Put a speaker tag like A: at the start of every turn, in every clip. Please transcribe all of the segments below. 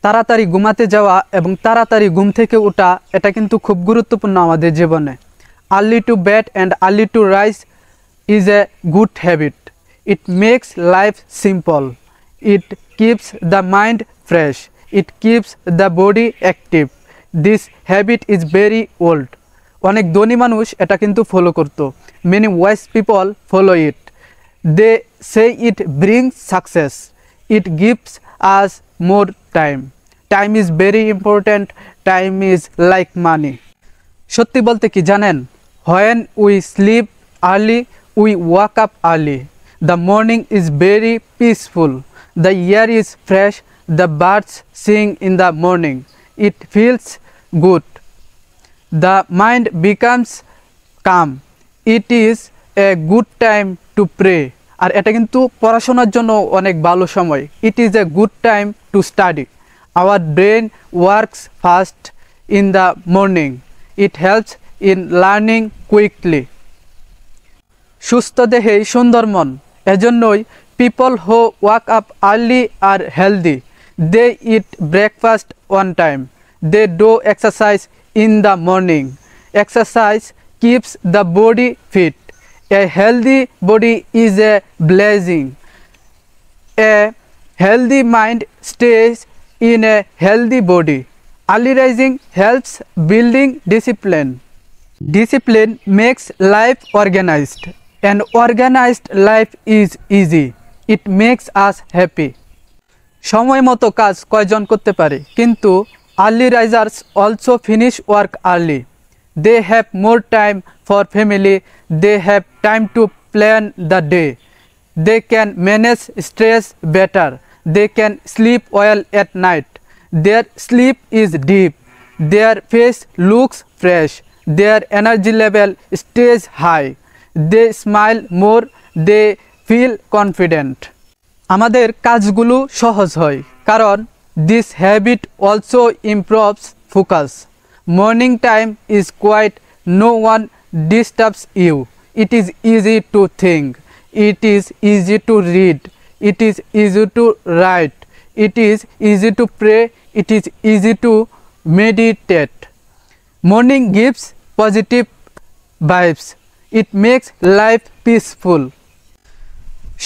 A: তাড়াতাড়ি ঘুমাতে যাওয়া এবং তাড়াতাড়ি ঘুম থেকে ওঠা এটা কিন্তু খুব গুরুত্বপূর্ণ আমাদের জীবনে। Early to bed and early to rise is a good habit. It makes life simple. It keeps the mind fresh. It keeps the body active. This habit is very old. অনেক ধনী মানুষ এটা কিন্তু ফলো করতো। Many wise people follow it. They say it brings success. It gives us more time. Time is very important. Time is like money. সত্যি বলতে কি জানেন, when we slip early we wake up early. The morning is very peaceful. The air is fresh. The birds sing in the morning. It feels good. The mind becomes calm. It is a good time to pray. আর এটা কিন্তু পড়াশোনার জন্য অনেক ভালো সময়। It is a good time to study. Our brain works fast in the morning. It helps in learning quickly. সুস্থ দেহেই সুন্দর মন। এজন্যই people who walk up early আর হেলদি। They eat breakfast on time. They do exercise in the morning. Exercise keeps the body fit. A healthy body is a blessing. A healthy mind stays in a healthy body. Early rising helps building discipline. Discipline makes life organized. An organized life is easy. It makes us happy. সময় মতো কাজ কয়জন করতে পারে, কিন্তু early risers also finish work early. They have more time for family. They have time to plan the day. They can manage stress better. They can sleep well at night. Their sleep is deep. Their face looks fresh. Their energy level stays high. They smile more. They feel confident. আমাদের কাজগুলো সহজ হয় কারণ this habit also improves focus. Morning time is quiet. No one disturbs you. It is easy to think. It is easy to read. It is easy to write. It is easy to pray. It is easy to meditate. Morning gives positive vibes. It makes life peaceful.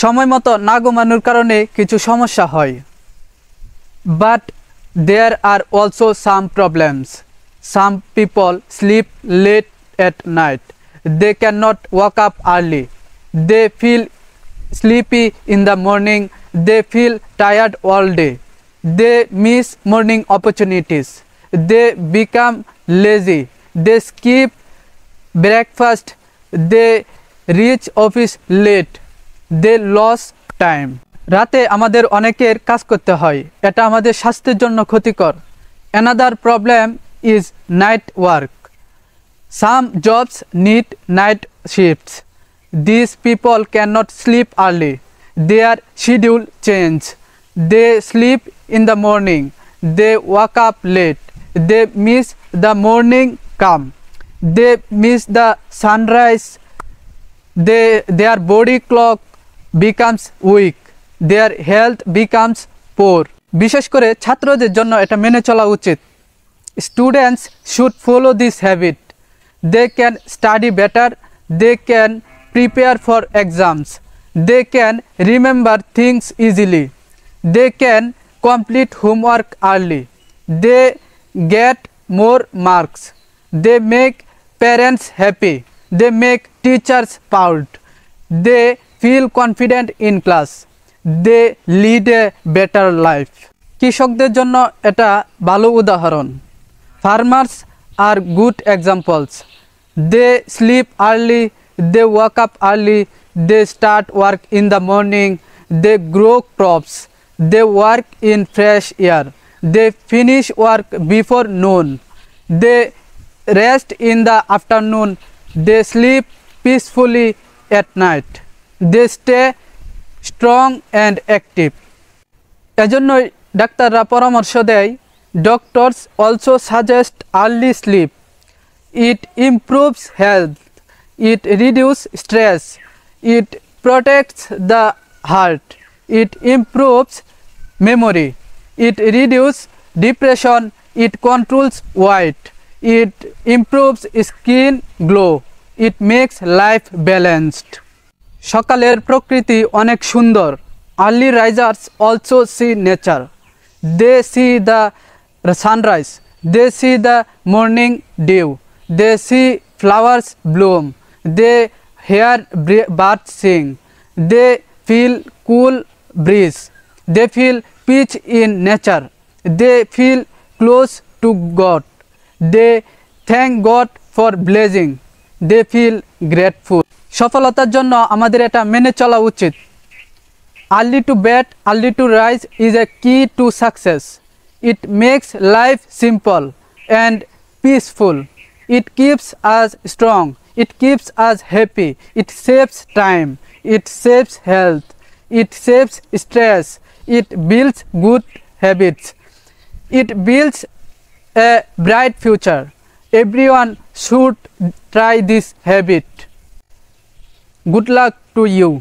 A: সময় মতো না ঘুমানোর কারণে কিছু সমস্যা হয়। But there are also some problems. Some people sleep late at night. They cannot wake up early. They feel sleepy in the morning. They feel tired all day. They miss morning opportunities. They become lazy. They skip breakfast. They reach office late. They lose time. রাতে আমাদের অনেকের কাজ করতে হয়, এটা আমাদের স্বাস্থ্যের জন্য ক্ষতিকর। Another problem is night work. Some jobs need night shifts. These people cannot sleep early. Their schedule change. They sleep in the morning. They wake up late. They miss the morning calm. They miss the sunrise. Their body clock becomes weak. Their health becomes poor. বিশেষ করে ছাত্রদের জন্য এটা মেনে চলা উচিত। Students should follow this habit. They can study better. They can prepare for exams. They can remember things easily. They can complete homework early. They get more marks. They make parents happy. They make teachers proud. They feel confident in class. They lead a better life. কৃষকদের জন্য এটা ভালো উদাহরণ। Farmers are good examples. They sleep early. They wake up early. They start work in the morning. They grow crops. They work in fresh air. They finish work before noon. They rest in the afternoon. They sleep peacefully at night. They stay strong and active. এজন্যই ডাক্তাররা পরামর্শ দেয়, doctors also suggest early sleep. It improves health. It reduces stress. It protects the heart. It improves memory. It reduces depression, it controls weight, it improves skin glow, it makes life balanced. সকালের প্রকৃতি অনেক সুন্দর। Early risers also see nature. They see the sunrise, they see the morning dew, they see flowers bloom, they hear birds sing, they feel cool breeze, they feel peace in nature, they feel close to God, they thank God for blessing, they feel grateful. সফলতার জন্য আমাদের এটা মেনে চলা উচিত। Early to bed, early to rise is a key to success. It makes life simple and peaceful. It keeps us strong. It keeps us happy. It saves time. It saves health. It saves stress. It builds good habits. It builds a bright future. Everyone should try this habit. Good luck to you.